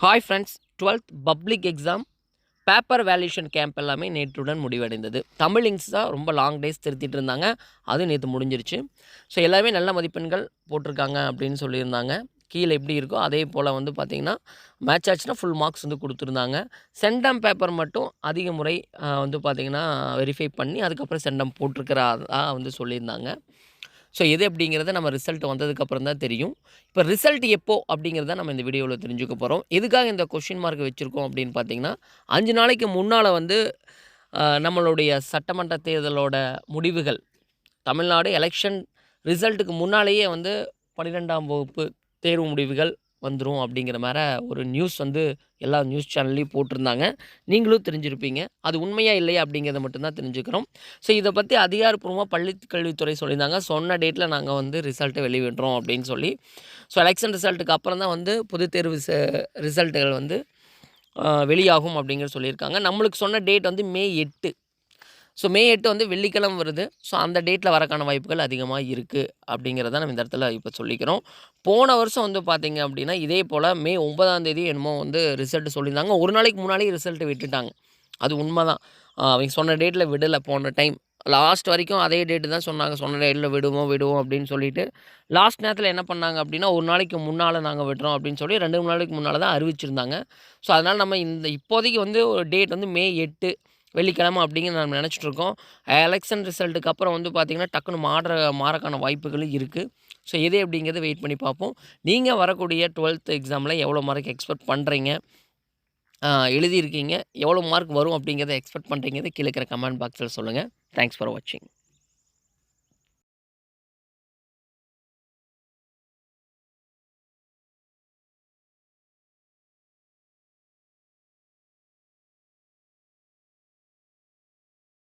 Hi friends, 12th public exam paper valuation camp எல்லாமே நேற்றுடன் முடிவடைந்தது. தமிழ் இங்க்ஸ் தான் ரொம்ப லாங் டேஸ் திருத்திட்டு இருந்தாங்க. அது நேற்று முடிஞ்சிருச்சு. ஸோ எல்லாமே நல்ல மதிப்பெண்கள் போட்டிருக்காங்க அப்படின்னு சொல்லியிருந்தாங்க. கீழே எப்படி இருக்கோ அதே போல் வந்து பார்த்திங்கன்னா மேட்ச் ஆச்சுன்னா ஃபுல் மார்க்ஸ் வந்து கொடுத்துருந்தாங்க. சென்டம் பேப்பர் மட்டும் அதிக முறை வந்து பார்த்திங்கன்னா வெரிஃபை பண்ணி அதுக்கப்புறம் சென்டம் போட்டிருக்கிறதா வந்து சொல்லியிருந்தாங்க. ஸோ எது அப்படிங்கிறத நம்ம ரிசல்ட் வந்ததுக்கப்புறம் தான் தெரியும். இப்போ ரிசல்ட் எப்போ அப்படிங்கிறத நம்ம இந்த வீடியோவில் தெரிஞ்சுக்க போகிறோம். எதுக்காக இந்த கொஷின் மார்க் வச்சுருக்கோம் அப்படின்னு பார்த்தீங்கன்னா, 5 நாளைக்கு முன்னால் வந்து நம்மளுடைய சட்டமன்ற தேர்தலோட முடிவுகள், தமிழ்நாடு எலெக்ஷன் ரிசல்ட்டுக்கு முன்னாலேயே வந்து 12ஆம் வகுப்பு தேர்வு முடிவுகள் வந்துரும் அப்படிங்கிற மாரி ஒரு நியூஸ் வந்து எல்லா நியூஸ் சேனல்லையும் போட்டிருந்தாங்க. நீங்களும் தெரிஞ்சிருப்பீங்க. அது உண்மையா இல்லையா அப்படிங்கிறத மட்டும் தான் தெரிஞ்சுக்கிறோம். ஸோ இதை பற்றி அதிகாரப்பூர்வமா பள்ளிக் கல்வித்துறை சொல்லியிருந்தாங்க. சொன்ன டேட்டில் நாங்கள் வந்து ரிசல்ட்டை வெளியிடுறோம் அப்படின்னு சொல்லி. ஸோ எலெக்ஷன் ரிசல்ட்டுக்கு அப்புறம் தான் வந்து பொதுத் தேர்வு ரிசல்ட்டுகள் வந்து வெளியாகும் அப்படிங்கிற சொல்லியிருக்காங்க. நம்மளுக்கு சொன்ன டேட் வந்து மே 8. ஸோ மே 8 வந்து வெள்ளிக்கிழமை வருது. ஸோ அந்த டேட்டில் வரக்கான வாய்ப்புகள் அதிகமாக இருக்குது அப்படிங்கிறத நம்ம இந்த இடத்துல இப்போ சொல்லிக்கிறோம். போன வருஷம் வந்து பார்த்தீங்க அப்படின்னா, இதே போல் மே 9ஆம் தேதி என்னமோ வந்து ரிசல்ட் சொல்லியிருந்தாங்க. ஒரு நாளைக்கு முன்னாடியே ரிசல்ட் விட்டுட்டாங்க. அது உண்மை தான். அவங்க சொன்ன டேட்டில் விடலை போன டைம். லாஸ்ட் வரைக்கும் அதே டேட்டு தான் சொன்னாங்க. சொன்ன டேட்டில் விடுவோம் விடுவோம் அப்படின்னு சொல்லிட்டு, லாஸ்ட் நேரத்தில் என்ன பண்ணாங்க அப்படின்னா, ஒரு நாளைக்கு முன்னால் நாங்கள் விடுறோம் அப்படின்னு சொல்லி 2 நாளைக்கு முன்னால் தான் அறிவிச்சிருந்தாங்க. ஸோ அதனால் நம்ம இப்போதைக்கு வந்து ஒரு டேட் வந்து மே 8 வெள்ளிக்கிழமை அப்படிங்கிற நம்ம நினச்சிட்ருக்கோம். எலெக்ஷன் ரிசல்ட்டுக்கு அப்புறம் வந்து பார்த்திங்கன்னா டக்குன்னு மாறக்கான வாய்ப்புகளும் இருக்குது. ஸோ எது அப்படிங்கிறத வெயிட் பண்ணி பார்ப்போம். நீங்கள் வரக்கூடிய 12th எக்ஸாமில் எவ்வளோ மார்க் எக்ஸ்பெக்ட் பண்ணுறீங்க, எழுதியிருக்கீங்க, எவ்வளோ மார்க் வரும் அப்படிங்கிறத எக்ஸ்பெக்ட் பண்ணுறீங்கிறத கீழே இருக்கிற கமெண்ட் பாக்ஸில் சொல்லுங்கள். தேங்க்ஸ் ஃபார் வாட்சிங்.